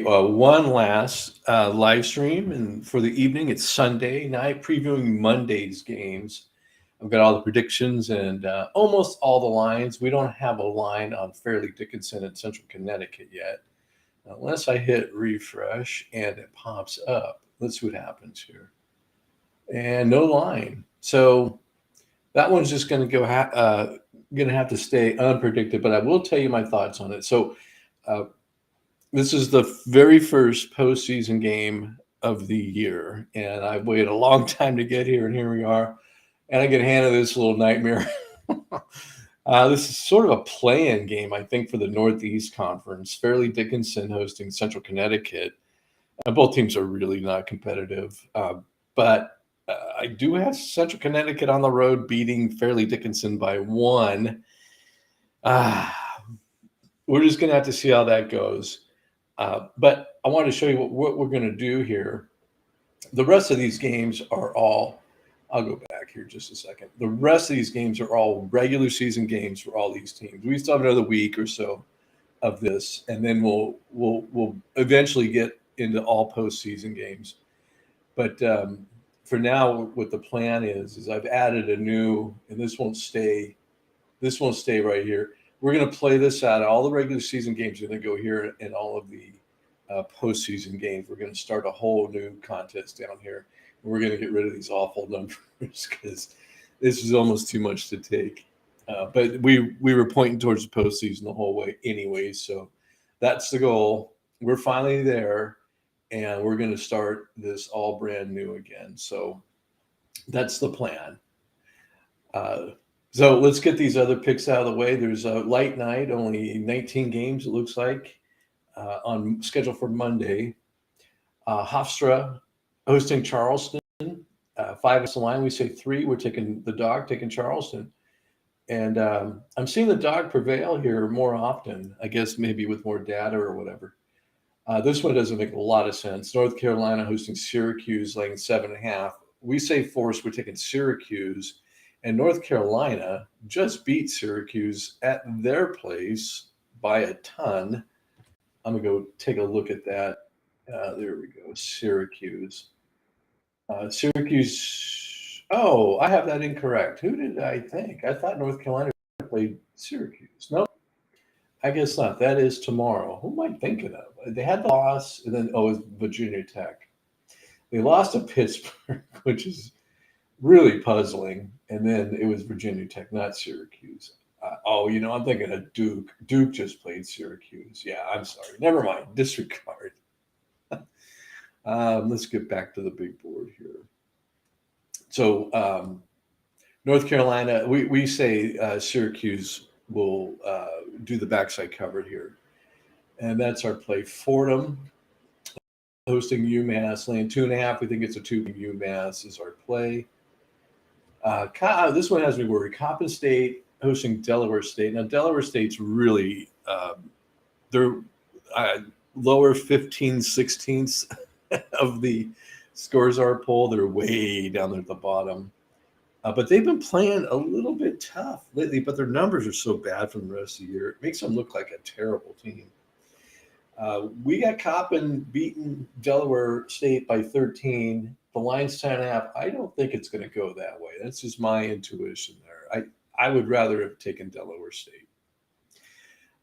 One last live stream, and for the evening, it's Sunday night previewing Monday's games. I've got all the predictions and almost all the lines. We don't have a line on Fairleigh Dickinson and Central Connecticut yet, unless I hit refresh and it pops up. Let's see what happens here. And no line. So that one's just going to going to have to stay unpredicted. But I will tell you my thoughts on it. So uh, this is the very first postseason game of the year, and I've waited a long time to get here, and here we are. And I get handed this little nightmare. This is sort of a play-in game, I think, for the Northeast Conference. Fairleigh Dickinson hosting Central Connecticut. Both teams are really not competitive, but I do have Central Connecticut on the road beating Fairleigh Dickinson by one. Uh, we're just going to have to see how that goes. But I wanted to show you what we're going to do here. The rest of these games are all, I'll go back here just a second. The rest of these games are all regular season games for all these teams. We still have another week or so of this, and then we'll eventually get into all postseason games. But for now, what the plan is I've added a new, and this won't stay right here. We're going to play this out. All the regular season games are going to go here, and all of the postseason games. We're going to start a whole new contest down here. We're going to get rid of these awful numbers because this is almost too much to take. But we were pointing towards the postseason the whole way, anyways. So that's the goal. We're finally there, and we're going to start this all brand new again. So that's the plan. So let's get these other picks out of the way. There's a light night, only 19 games, it looks like, on schedule for Monday. Hofstra hosting Charleston. 5 is the line. We say 3. We're taking the dog, taking Charleston. And I'm seeing the dog prevail here more often, I guess maybe with more data or whatever. This one doesn't make a lot of sense. North Carolina hosting Syracuse, laying 7.5. We say force, we're taking Syracuse. And North Carolina just beat Syracuse at their place by a ton. I'm going to go take a look at that. There we go. Syracuse. Syracuse. Oh, I have that incorrect. Who did I think? I thought North Carolina played Syracuse. No, I guess not. That is tomorrow. Who am I thinking of? They had the loss, and then, oh, it was Virginia Tech. They lost to Pittsburgh, which is really puzzling. And then it was Virginia Tech, not Syracuse. I'm thinking of Duke. Duke just played Syracuse. Yeah, I'm sorry. Never mind. Disregard. Let's get back to the big board here. So North Carolina, we say Syracuse will do the backside cover here. And that's our play. Fordham hosting UMass, laying 2.5. We think it's a 2. UMass is our play. This one has me worried. Coppin State hosting Delaware State. Now, Delaware State's really, they're lower 15 16ths of the scores are poll. They're way down there at the bottom. But they've been playing a little bit tough lately, but their numbers are so bad from the rest of the year. It makes them look like a terrible team. We got Coppin beating Delaware State by 13. The line's 10.5. I don't think it's going to go that way. That's just my intuition there. I would rather have taken Delaware State.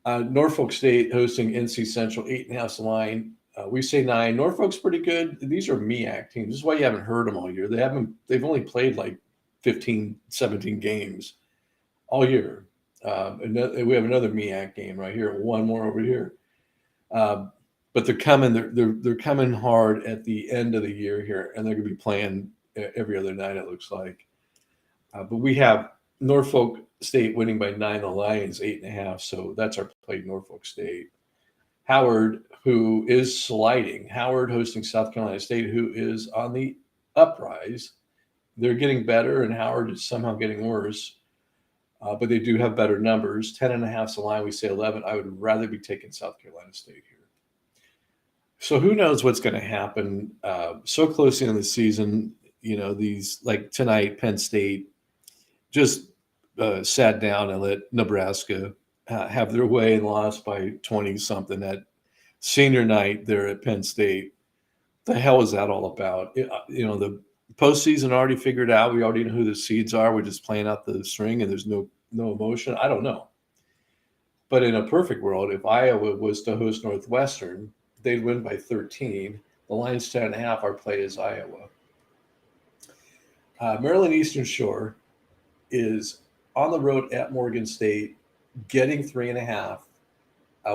Norfolk State hosting NC Central, 8.5 the line. We say 9. Norfolk's pretty good. These are MEAC teams. This is why you haven't heard them all year. They've only played like 15, 17 games all year. We have another MEAC game right here. One more over here. But they're coming. They're coming hard at the end of the year here, and they're going to be playing every other night. It looks like. But we have Norfolk State winning by 9. The Lions 8.5. So that's our play. Norfolk State. Howard, who is sliding. Howard hosting South Carolina State, who is on the uprise. They're getting better, and Howard is somehow getting worse. But they do have better numbers. 10.5 the line. We say 11. I would rather be taking South Carolina State here. So who knows what's going to happen so close in the season. These, like tonight, Penn State just sat down and let Nebraska have their way and lost by 20 something. That senior night there at Penn State. The hell is that all about? The postseason already figured out. We already know who the seeds are. We're just playing out the string, and there's no emotion. I don't know. But in a perfect world, if Iowa was to host Northwestern, they'd win by 13. The line's 10.5. Our play is Iowa. Maryland Eastern Shore is on the road at Morgan State, getting 3.5.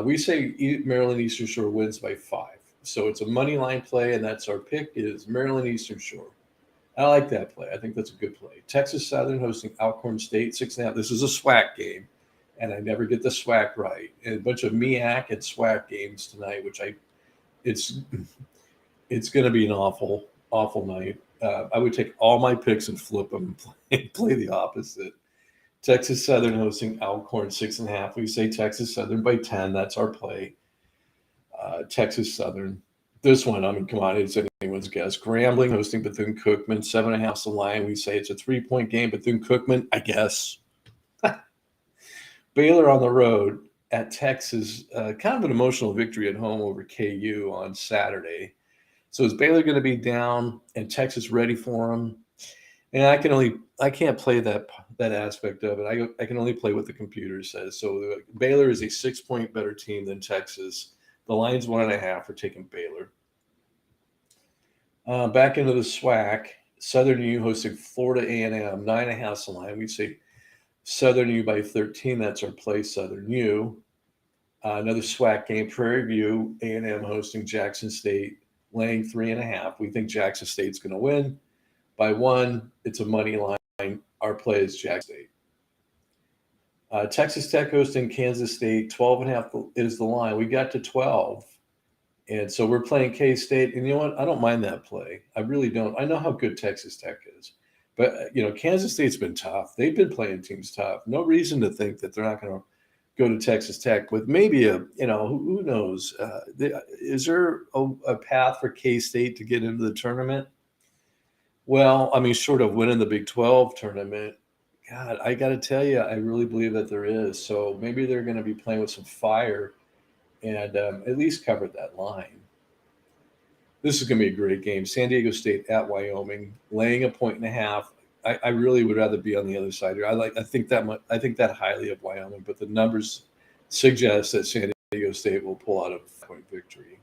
We say Maryland Eastern Shore wins by 5. So it's a money line play, and that's our pick is Maryland Eastern Shore. I like that play. I think that's a good play. Texas Southern hosting Alcorn State, 6.5. This is a SWAC game, and I never get the SWAC right. And a bunch of MEAC and SWAC games tonight, which it's going to be an awful, awful night. I would take all my picks and flip them and play the opposite. Texas Southern hosting Alcorn, 6.5. We say Texas Southern by 10. That's our play. Texas Southern. This one, I mean, come on, it's anyone's guess. Grambling hosting Bethune-Cookman, 7.5 the line. We say it's a 3-point game. Bethune-Cookman, I guess. Baylor on the road at Texas. Kind of an emotional victory at home over KU on Saturday. So is Baylor going to be down and Texas ready for them? And I can't play that aspect of it. I can only play what the computer says. So Baylor is a 6-point better team than Texas. The line's 1.5 for taking Baylor. Back into the SWAC, Southern U hosting Florida A&M, 9.5 the line. We say Southern U by 13. That's our play, Southern U. Another SWAC game, Prairie View, A&M hosting Jackson State, laying 3.5. We think Jackson State's going to win by 1. It's a money line. Our play is Jackson State. Texas Tech hosting Kansas State, 12.5 is the line. We got to 12. And so we're playing K-State. And you know what? I don't mind that play. I really don't. I know how good Texas Tech is. But, Kansas State's been tough. They've been playing teams tough. No reason to think that they're not going to go to Texas Tech with maybe who knows? Is there a path for K-State to get into the tournament? Well, I mean, short of winning the Big 12 tournament, God, I got to tell you, I really believe that there is. So maybe they're going to be playing with some fire and at least cover that line. This is going to be a great game. San Diego State at Wyoming, laying 1.5. I really would rather be on the other side here. I think that highly of Wyoming, but the numbers suggest that San Diego State will pull out a 5-point victory.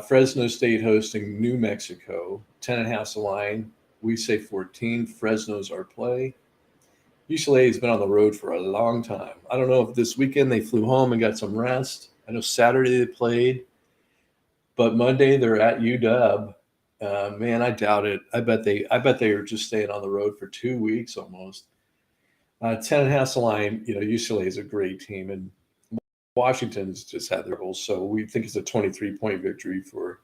Fresno State hosting New Mexico, 10.5 the line. We say 14. Fresno's our play. UCLA has been on the road for a long time. I don't know if this weekend they flew home and got some rest. I know Saturday they played, but Monday they're at UW. Man, I doubt it. I bet they are just staying on the road for 2 weeks almost. 10.5 the line. UCLA is a great team, and Washington's just had their goals, so we think it's a 23-point victory for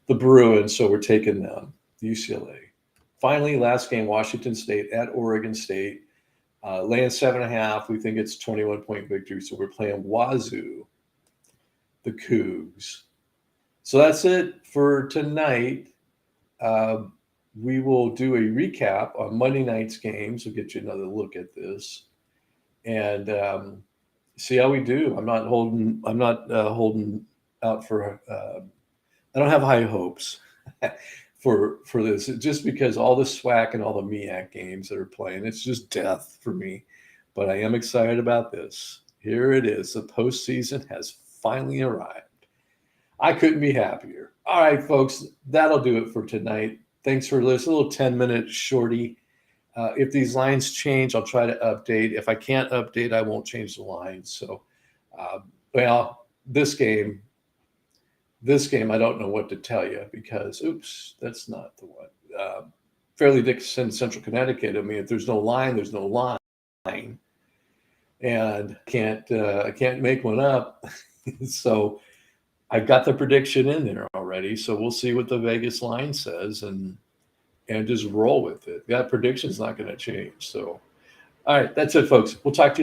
the Bruins. So we're taking UCLA. Finally, last game, Washington State at Oregon State, laying 7.5. We think it's 21-point victory, so we're playing Wazoo, the Cougs. So that's it for tonight. We will do a recap on Monday night's games. We'll get you another look at this and see how we do. I'm not holding out for. I don't have high hopes for this, just because all the SWAC and all the MEAC games that are playing, it's just death for me. But I am excited about this. Here it is. The postseason has finally arrived. I couldn't be happier. All right, folks, that'll do it for tonight. Thanks for listening. A little 10-minute shorty. If these lines change, I'll try to update. If I can't update, I won't change the lines. So, this game, I don't know what to tell you because, oops, that's not the one. Fairleigh Dickinson, Central Connecticut. I mean, if there's no line, there's no line, and I can't make one up. So I've got the prediction in there already. So we'll see what the Vegas line says and just roll with it. That prediction's not going to change. So, all right, that's it, folks. We'll talk to you.